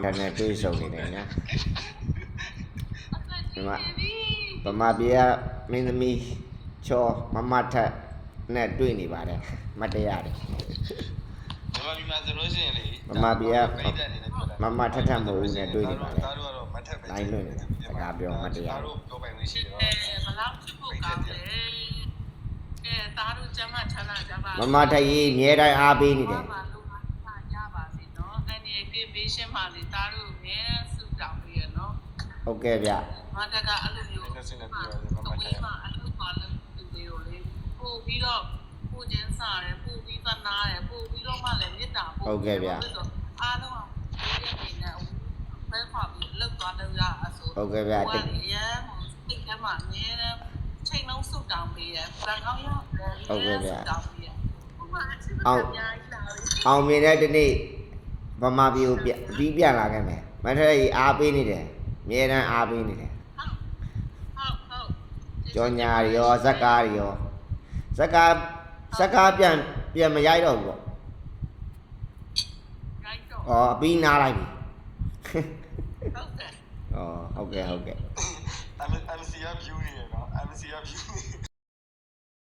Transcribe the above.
နဲ့တွေးဆုံနေတယ်ညာဒီမှာဗမာပြည်ကမင်းသမီးချောမမထက်နဲ့တွေ့နေပါတယ်မတရားတယ်ဗမာပြည်မှာဆိုလို့ရှိရင်လေဗမာပြည်ကမမထက်ထက်မဟုတ်ဘူးနဲ့တွေ့နေပါတယ်သားတို့ကတော့မထက်ပဲလိုင်းလွင့်နေတာစကားပြောမတရားသားတို့ပြောပိုင်လို့ရှိတယ်ဘလောက်ဖြစ်ဖို့ကောင်းလဲကဲသားတို့ကျမချမ်းသာကြပါမမထက်ကြီးအမြဲတမ်းအားပေးနေတယ်ရပါစေနော်အနေနဲ့ဘေးရှင်းပါလေသားတို့အမြဲဆုတောင်းပေးရနော်ဟုတ်ကဲ့ဗျမတကအဲ့လိုမျိုးဆက်နေပြီးတော့မမထက်အလုပ်ပါလို့သူတွေကိုလေပို့ပြီးတော့ပို့ချင်းစားတယ်ပို့ပြီးသနာတယ်ပို့ပြီးတော့မှလည်းမေတ္တာပို့ဟုတ်ကဲ့ဗျအားလုံးအောင်ဒီနေ့နဲ့ဘယ်ခွာပြီးလောက်သွားလို့ရအဆိုဟုတ်ကဲ့ဗျရမ်းစိတ်ထဲမှာအမြဲတမ်းချိန်လုံးဆုတောင်းပေးတယ်ဘန်ကောက်ရောက်ဟုတ်ကဲ့ဗျအောင်မြင်တဲ့ဒီနေ့ဗမာပြည်ကိုပြီးပြန်လာခဲ့မယ်မထက်ကြီးအားပေးနေတယ်အမြဲတမ်းအားပေးနေတယ်ကြော်ညာရောဇက်ကားရောဇက်ကားပြန်မရိုက်တော့ဘူးပေါ့ဩအပြီးနားလိုက်ပြီဟုတ်တယ်ဩဟုတ်ကဲ့MC ရ view နေရနော် MC ရ view